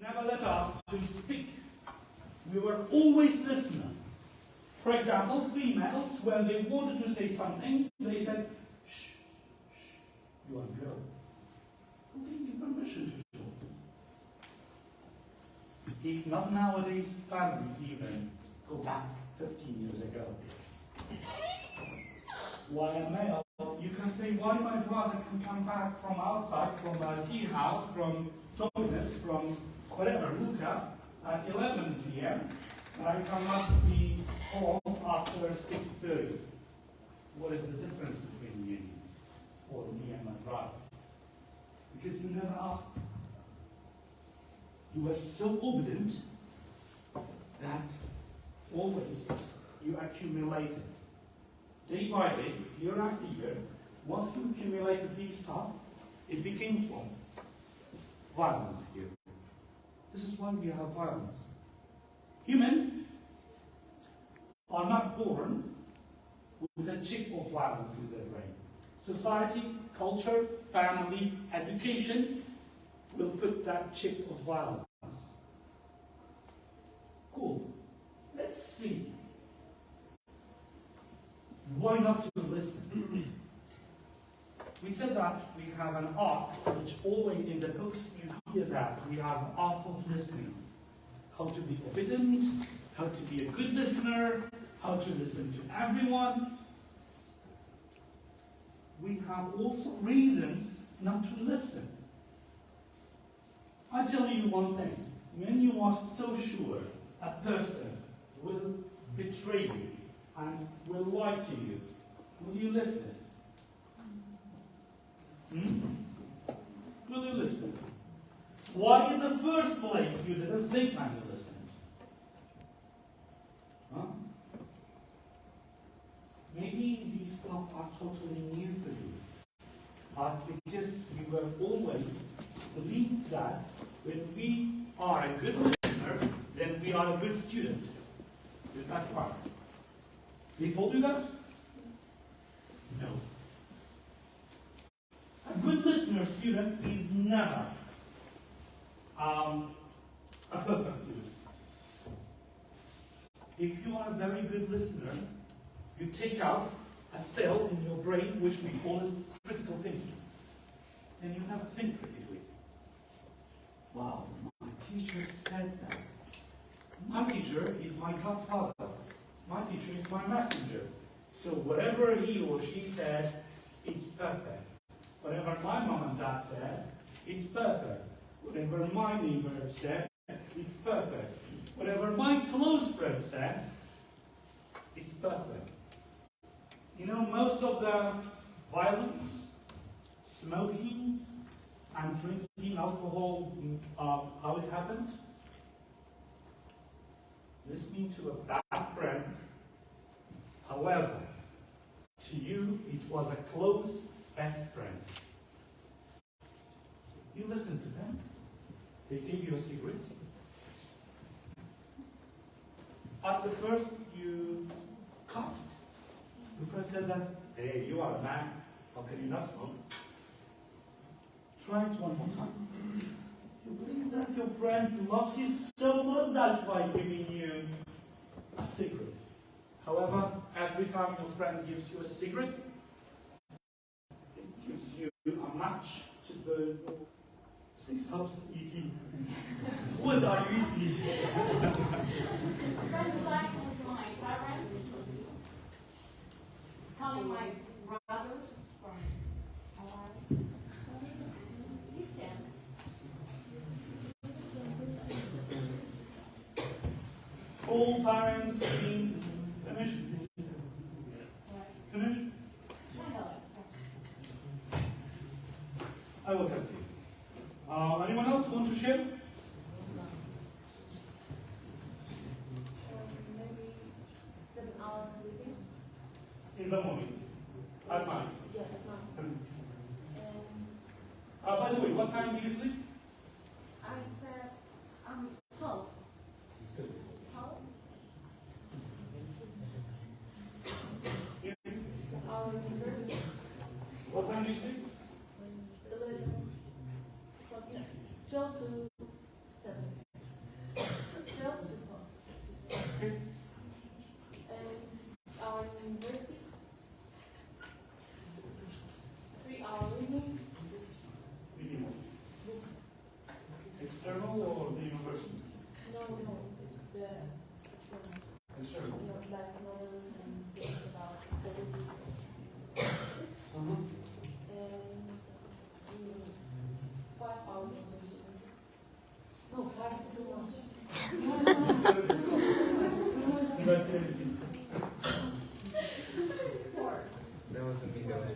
never let us to speak. We were always listening. For example, females, when they wanted to say something, they said, shh, shh, you are a girl. Who gave you permission to talk? If not nowadays, families even go back 15 years ago. Why a male? You can say, why my brother can come back from outside, from a tea house, from toilets, from whatever, hookah, at 11 p.m., and I cannot be home after 6:30. What is the difference between you or me and my brother? Because you never asked. You were so obedient that always you accumulated. Day by day, year after year, once you accumulated these stuff, it became from violence here. This is why we have violence. Humans are not born with a chip of violence in their brain. Society, culture, family, education will put that chip of violence. Cool. Let's see. Why not to listen? We said that we have an art, which always in the books you hear that. We have an art of listening. How to be obedient, how to be a good listener, how to listen to everyone. We have also reasons not to listen. I'll tell you one thing. When you are so sure a person will betray you and will lie to you, will you listen? Will you listen? Why in the first place you didn't think when you listened? Huh? Maybe these stuff are totally new for you. But because you were always believed that when we are a good listener, then we are a good student. Is that right? They told you that? No. A good listener student is never a perfect student. If you are a very good listener, you take out a cell in your brain which we call it critical thinking. Then you never think critically. Wow, my teacher said that. My teacher is my godfather. My teacher is my messenger. So whatever he or she says, it's perfect. Whatever my mom and dad says, it's perfect. Whatever my neighbor said, it's perfect. Whatever my close friend said, it's perfect. You know, most of the violence, smoking, and drinking alcohol, how it happened? Listening to a bad friend. However, to you, it was a close best friend. You listened to them. They gave you a secret. At the first, you coughed. The friend said that, hey, you are a man. How can you not smoke? Try it one more time. You believe that your friend loves you so much, that's why giving you a secret. However, every time your friend gives you a secret, it gives you a match to burn 6 hours eating. What are you eating? Spend time with my parents, telling my brothers from Hawaii. All parents being finished. Finished? I will come to you. Anyone else want to share? Maybe 7 hours sleeping. In the morning? At night? Yeah, at night. By the way, what time do you sleep? I said, 12. 12? What time do you sleep? 11. 12 to 7. like novels and things about physics. And 5 hours of reading. No, 5 is too much. Four. That wasn't me, that was me.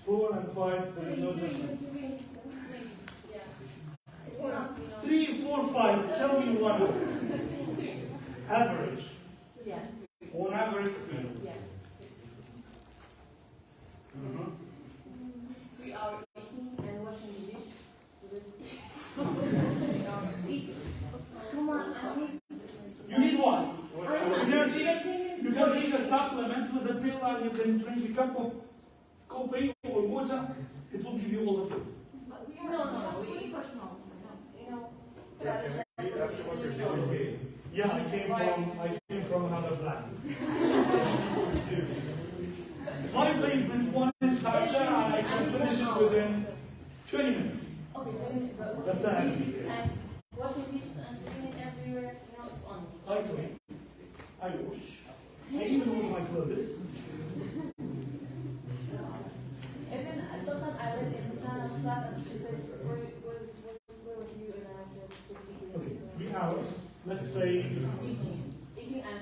4 and 5, there is no difference. 3, 4, 5, tell me one. Average. Yes. On average, Yes. 3 hours eating and washing the dish. 3 hours eating. Come on, I need. you need what? Energy? You can take a supplement with a pill and you can drink a cup of coffee or water. It will give you all of it. No, we personal. You know. Yeah, I came from another planet. My favorite one is Pacha, and I can finish it within 20 minutes. Okay, 20 minutes. That's the And washing dishes and cleaning everywhere, you know, it's on me. I clean, I wash, I even wash my clothes. Even sometimes I read in Spanish class and she said, where was you? And I said, Okay, 3 hours. Let's say eating and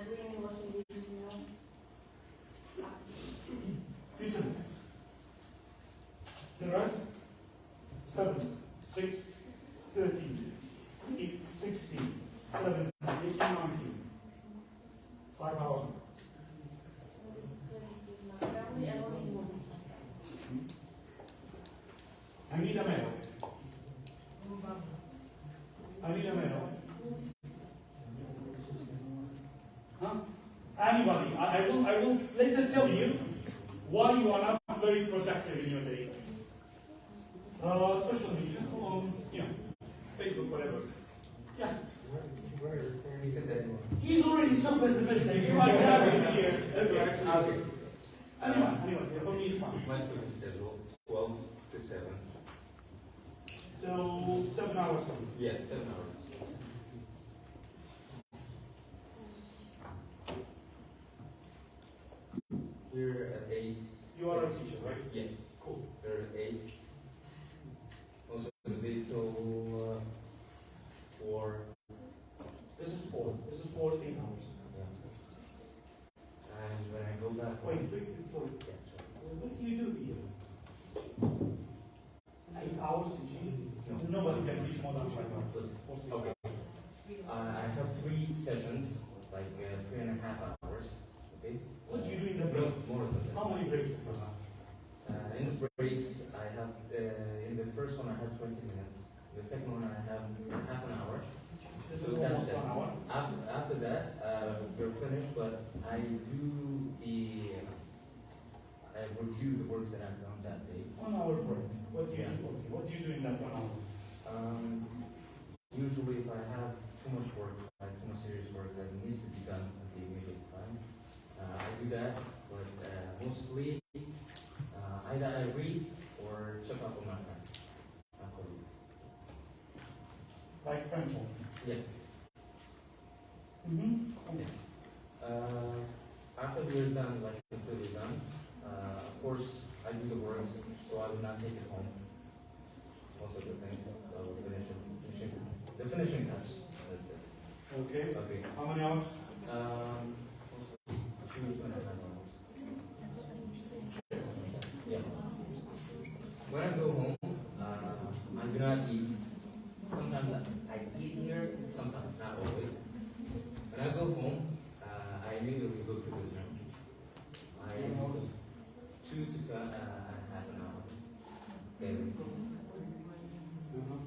cleaning, washing dishes, you know. 3 minutes. The rest? 7, 6, 13, 8, 16, 17, 18, 19. 5 hours. Family and watching movies. I need a mail. I need a mail. Huh? Anybody? I will later tell you why you are not very productive in your day. Social media, Facebook, whatever. Yeah. He said that. He's already so pessimistic. You might have him here. Okay. Anyway, for me it's fine. My student schedule, 12 to 7. So 7 hours. Yes, 7 hours. We're at 8. You are a teacher, right? Yes. Cool. We're at 8. Also, the days till 4. This is 4. This is 14 hours. And when I go back Wait, home, sorry. yeah, sorry. What do you do here? 8 hours teaching? Nobody can teach more than 5 hours. Listen, Or 6 okay. hours. I have 3 sessions, like 3.5 hours. Okay. What do you do in the No, breaks? more than that. How many breaks do you have? In the breaks, I have, in the first one I have 20 minutes. The second one I have half an hour. This So is that's almost it. 1 hour. After that, we're finished, but I do I review the works that I've done that day. 1 hour break. What do you do? Okay. What do you do in that 1 hour? Usually if I have too much work, like too much serious work that needs to be done at the immediate time, I do that, but mostly either I read or check up on my friends, my colleagues. Like French? Yes. Mm-hmm. After we're done, like completely done, of course I do the works, so I will not take it home. Most of the things, so finishing the finishing touches. That's it. Okay. Okay. How many hours? 2.5 hours. Yeah. When I go home, I do not eat. Sometimes I eat here, sometimes not always. When I go home, I immediately go to the gym. I 2 to half an hour daily.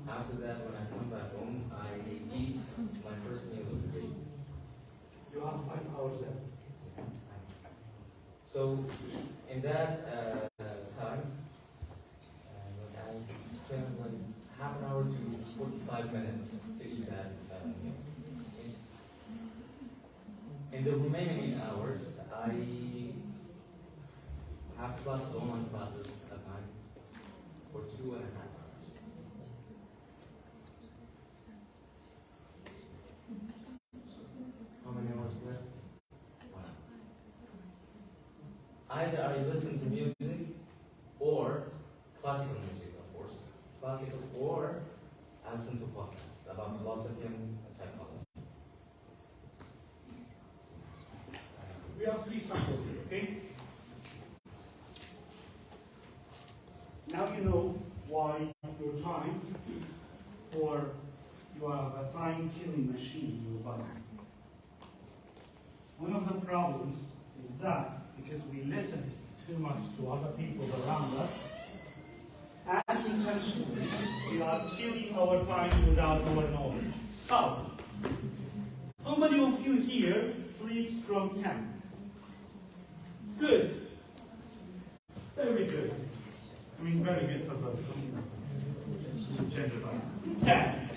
After that, when I come back home, I eat my first meal of the day. You have 5 hours left. So, in that time, I spend like half an hour to 45 minutes to eat that meal. In the remaining 8 hours, I have classes, online classes at night for 2.5 hours. either I listen to music or classical music, of course, classical, or I listen to podcasts about philosophy and psychology. We have 3 samples here, okay? Now you know why your time, or you have a time-killing machine in your body. One of the problems is that because we listen too much to other people around us, and intentionally, we are killing our time without our knowledge. How? How many of you here sleeps from 10? Good. Very good. I mean, very good for both. Gender balance. 10.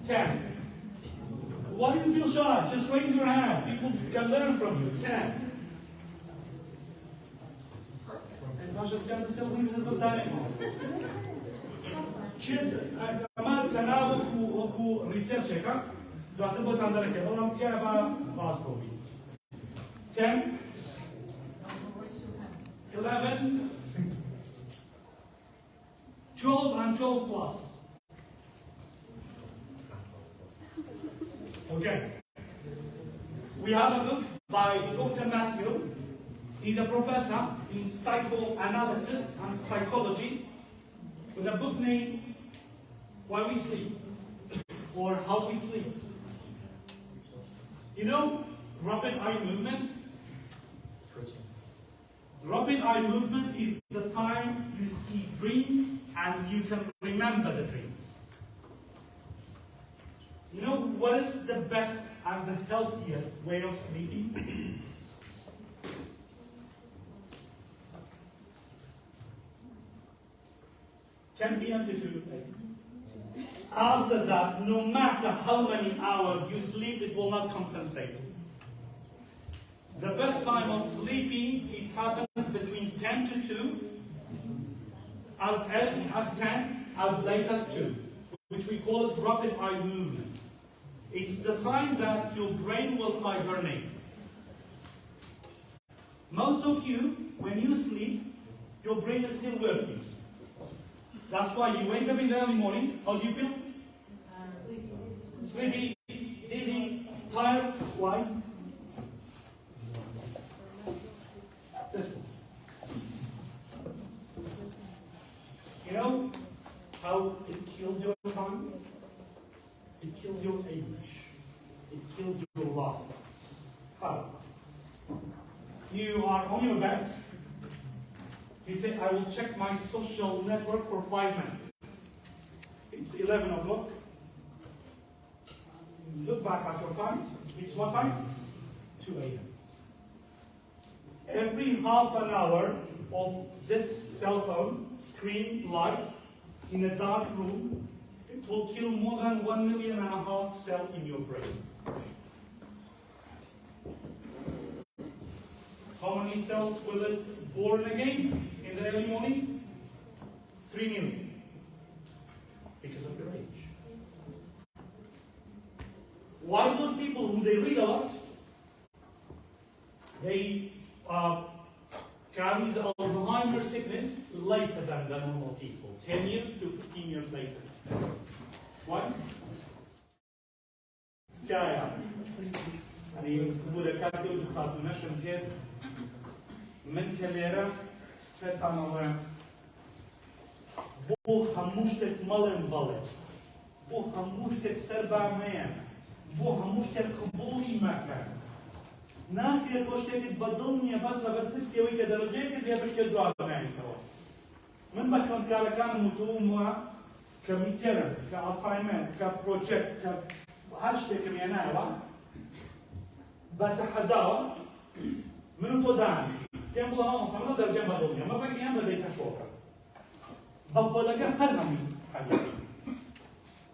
10. Why do you feel shy? Just raise your hand. People can learn from you. 10. كمان تناول وكو ريسيرش هيك بعتبر بس عندنا كده والله متابع بعضكم 10 11 12 and 12 plus. Okay. We have a book by Dr. Matthew. He's a professor in psychoanalysis and psychology with a book named Why We Sleep or How We Sleep. You know, rapid eye movement? Rapid eye movement is the time you see dreams and you can remember the dreams. You know what is the best and the healthiest way of sleeping? 10 p.m. to 2 a.m. After that, no matter how many hours you sleep, it will not compensate. The best time of sleeping, it happens between 10 to 2, as early as 10, as late as 2, which we call it rapid eye movement. It's the time that your brain will hibernate. Most of you, when you sleep, your brain is still working. That's why you wake up in the early morning, how do you feel? Sleepy, dizzy, tired. Why? This one. You know how it kills your time? It kills your age. It kills your life. How? You are on your bed. You say, I will check my social network for 5 minutes. It's 11 o'clock. Look back at your time. It's what time? 2 a.m. Every half an hour of this cell phone screen light in a dark room, it will kill more than 1.5 million cells in your brain. How many cells will it born again in the early morning? 3 million. Because of your age. Why those people who they read a lot, they carry the Alzheimer's sickness later than the normal people, 10 years to 15 years later. Why? Kaya. يعني يقول لك هذا يدخل نشر كيف من كليرة كيف أنا بو هموشتك ملن بلد بو هموشتك سربا ميان بو هموشتك قبولي مكان نافية توشتك تبدلني بس لبرتسي ويك درجات اللي بشكل جواب يعني كوا من بخون كان متوما كميتيرن كأسايمنت كبروجكت كهاشتك ميانايوا بتحداوا منو تو دانش كم والله ما صار درجة بدلني ما بقى كيان بديت أشوفه بقولك هرمي حبيبي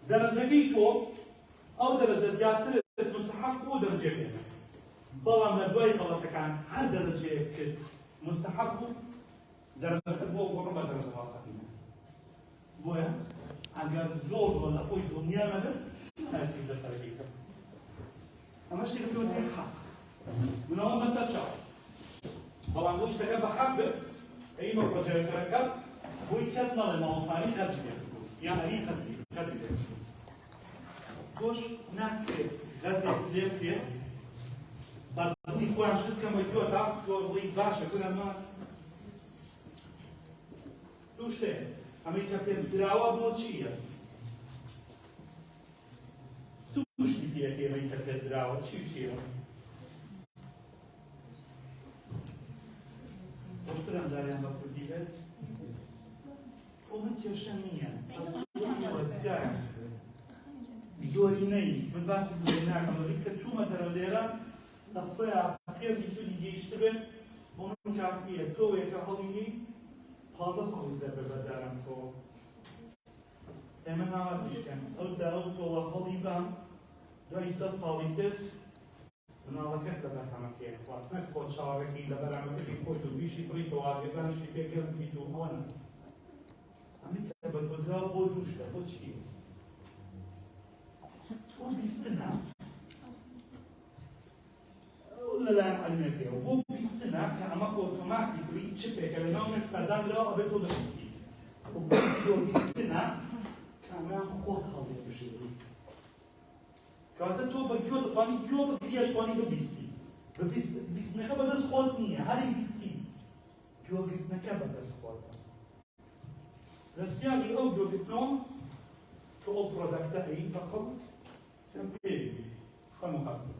درجة تو أو درجة زيادة مستحق أو درجة بينه بەڵام لە دوای خەڵەتەکان هەر دەرەجەیەک مستحق بوو دەرەجەکە بۆ گۆڕ بە دەرەجە واسەقینە بۆیە ئەگەر زۆر زۆر لە خۆی دڵنیا نەبێت ناسیب دەسەرەکەیکە ئەمە شتێکە پێوترێ حەق منەوە بەسەر چاو ژێرەکە بۆی کەس نەڵێ ماڵفانی خەز بێت یان ئەری خەز بێت تۆش ناکرێت خەزێک لێ بکرێت بەڵی خۆیان شت کەمە جۆتا تۆ بڵی باشە گونەما دوو شتێک ئەمەی کە پێم دراوە بۆ چییە؟ دوو شتی پێیەک ئێمەی کە پێت دراوە چییە؟ دکتۆرم داریان بە کوردی بێت بۆ من کێشە نییە زۆرینەی من باسی زۆری ناکەم لەبەر کە چوومە دەرەوە لێرە قسەیە پێویستی سوودی گەیشتە بێت بۆ من کافییە تۆ یەکە هەڵینی 15 ساڵی دەبێت بەدارم تۆ ئێمە ناوات بشکەن ئەو داو تۆوە هەڵی بام دوای 10 ساڵی تر مناڵەکەت لە بەرهەمەکەیە واتنەک خۆ چاوەڕێکی لە بەرامبەرەکەی خۆت و ویشی بڕیتەوە ئاگەدانشی پێگەرم بیت و ئەوەنە ئەمەی کە بەدوەدراوە بۆ دوو شتە بۆ چی؟ بۆ بیستنە لەلایەن عەلمێکەوە بۆ بیستنە کە ئەمە ئۆتۆماتیکلی چپێکە لەناو نێک پەردانراوە ئەبێت تۆ دەبیستی بۆ بیستنە کە ئەمەیان خۆت هەڵێ بژێری کاتە تۆ بە گوێ دەتوانی گوێ بگریە توانی ببیستی بیستنەکە بەدەست خۆت نییە هەری بیستی گوێگرتنەکە بەدەست خۆتە لە زیادی ئەو گوێگرتنەوە کە ئەو پرۆدەکتە هەیە بە خەڵک چەند پێوی هەموو هەموو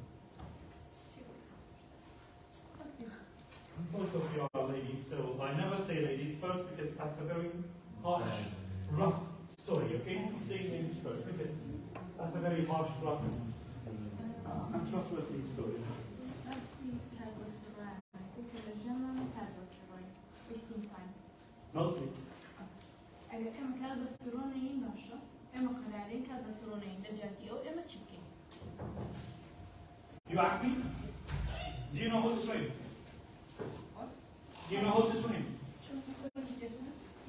Most of you are ladies, so I never say ladies first because that's a very harsh, rough story, okay? Say ladies first because that's a very harsh, rough, untrustworthy story. Mostly. You ask me? Do you know how to swim? Do you know how to swim?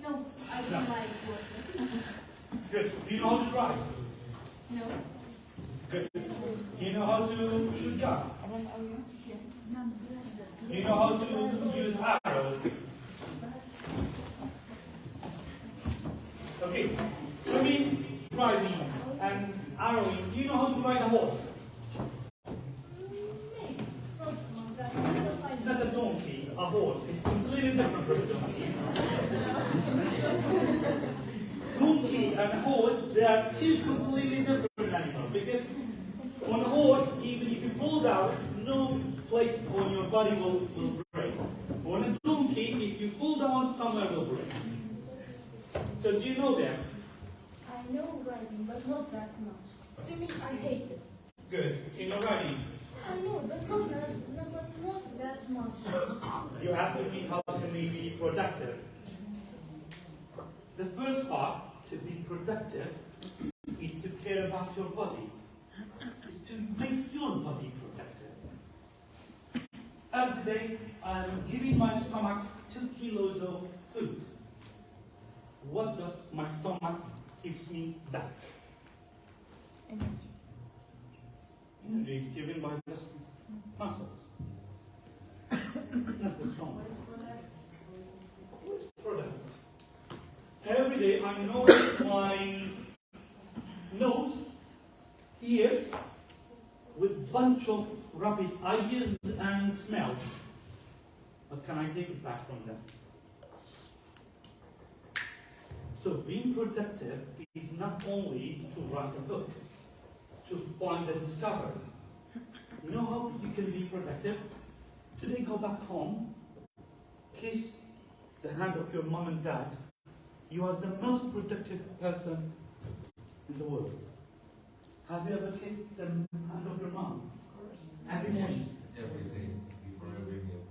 No, I don't like water. Good. Do you know how to drive? No. Good. Do you know how to shoot gun? Yes. Do you know how to use arrow? Okay. Swimming, driving, and arrowing. Do you know how to ride a horse? Not a donkey, a horse. It's completely different from a donkey. Donkey and horse, they are two completely different animals. Because on a horse, even if you pull down, no place on your body will break. On a donkey, if you pull down, somewhere will break. So do you know that? I know riding, but not that much. Swimming, I hate it. Good. You know riding? I know, but not that much. You're asking me how can we be productive? The first part to be productive is to care about your body. Is to make your body productive. Every day I'm giving my stomach 2 kilos of food. What does my stomach gives me back? Energy. Energy is given by the muscles. Not the stomach. Products. Every day I know my nose, ears, with bunch of rapid ideas and smells. But can I take it back from them? So being productive is not only to write a book, to find a discovery. You know how you can be productive? Today go back home, kiss the hand of your mom and dad. You are the most productive person in the world. Have you ever kissed the hand of your mom? Every morning? Every day, before every meal.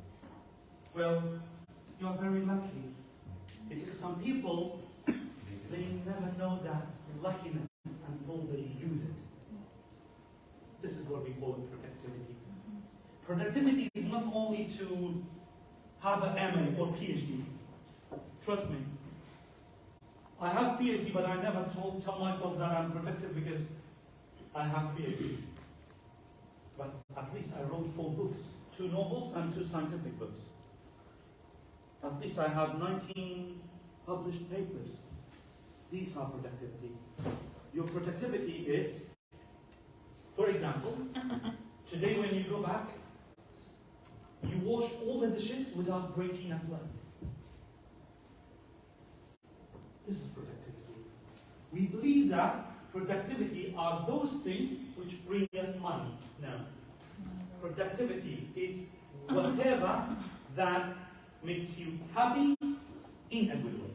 Well, you are very lucky. Because some people, they never know that luckiness until they use it. This is what we call productivity. Productivity is not only to have an MA or PhD. Trust me. I have PhD, but I never tell myself that I'm productive because I have PhD. But at least I wrote 4 books, 2 novels and 2 scientific books. At least I have 19 published papers. These are productivity. Your productivity is, for example, today when you go back, you wash all the dishes without breaking a plate. This is productivity. We believe that productivity are those things which bring us money. No. Productivity is whatever that makes you happy in a good way.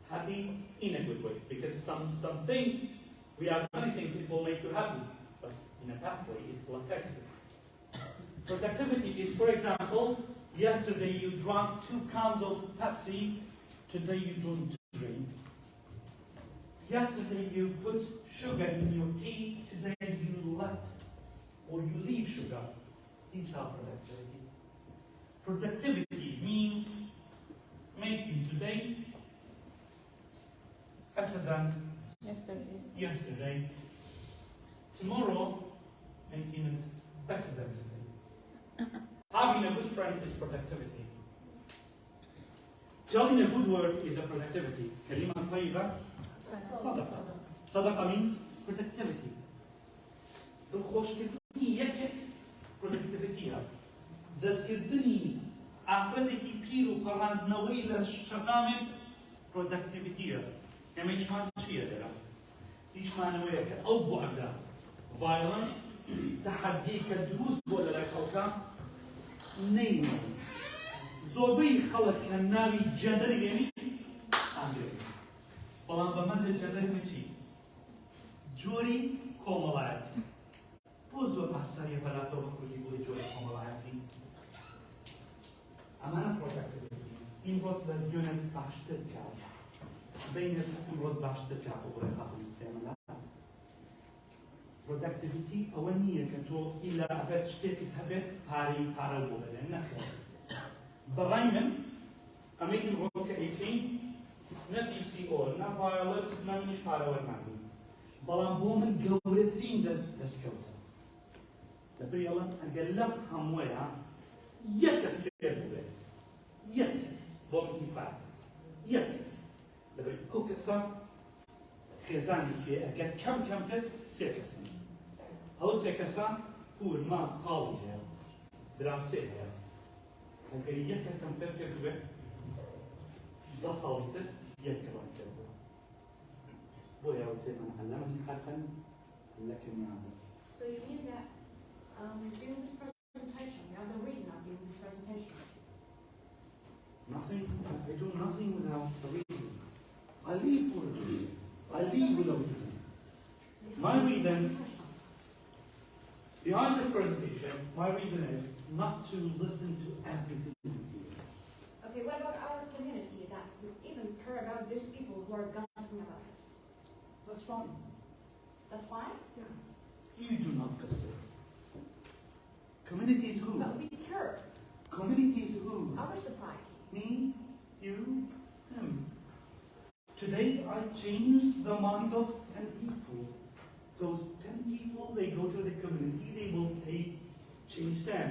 Happy in a good way. Because some things, we have many things it will make you happy, but in a bad way it will affect you. Productivity is, for example, yesterday you drank 2 cans of Pepsi, today you don't drink. Yesterday you put sugar in your tea, today you left or you leave sugar. These are productivity. Productivity means making today better than yesterday. Tomorrow, making it better than today. Having a good friend is productivity. Telling a good word is a productivity. كلمة طيبة صدقة. صدقة means productivity. دڵخۆشکردنی یەکێک productivity. دەستکردنی ئافرەتێکی پیر و پەڕاندنەوەی لە شەقامێک productivity. ئێمە هیچمان چییە لێرە؟ هیچمانەوەیە کە ئەو بوعدە violence تەحەدیکە دروست بۆ لەلای خەڵکە نەیمێ. زۆربەی خەڵک کە ناوی جەندەر هێنی ئەنگێنی. بەڵام بە مەرجە جەندەرمە چی؟ جۆری کۆمەڵایەتی. بۆ زۆر ئاساییە بەلاتەوە بە کوردی بۆی جۆری کۆمەڵایەتی؟ ئەمانە productivity. این ڕۆت لە دوێنێت باشتر کات. سبەینێت این ڕۆت باشتر کات بۆ بۆی خەڵکی سێمەلات. productivity ئەوە نییە کە تۆ ئیلا ئەبێت شتێکت هەبێت پارە بۆ بەدەن نەخێر. بەڕای من ئەمەی این ڕۆ کە ئەیکەین نە PCO نە violence نە منیش پارەوەرماندوو. بەڵام بۆ من گەورەترین دەستکەوتە. لەبەر ئەڵەن ئەگەر لەم هەموویە یەک کەس پێ بووێت. یەک کەس بۆ من ئیفاد. یەک کەس. لەبەر ئەو کەسە خێزانێکی ئەگەر کەم کرد 3 کەسن. ئەو 3 کەسە پور مام خاڵی هەیە. دراوسێ هەیە. ئەگەر یەک کەسم پێ بوێت 10 ساڵی تر یەک کەڵان کرد بووە. بۆ یاوتێمان هەلەمەی حەفەن لەکەمیانە. So you mean that doing this presentation, you have the reason I'm doing this presentation? Nothing, I do nothing without a reason. I leave for a reason. I leave with a reason. My reason, behind this presentation, my reason is not to listen to everything you hear. Okay, what about our community that would even care about those people who are gossiping about us? That's fine. That's fine? Yeah. You do not gossip. Communities who? But we care. Communities who? Our society. Me, you, him. Today I changed the mind of 10 people. Those 10 people, they go to the community, they will change them.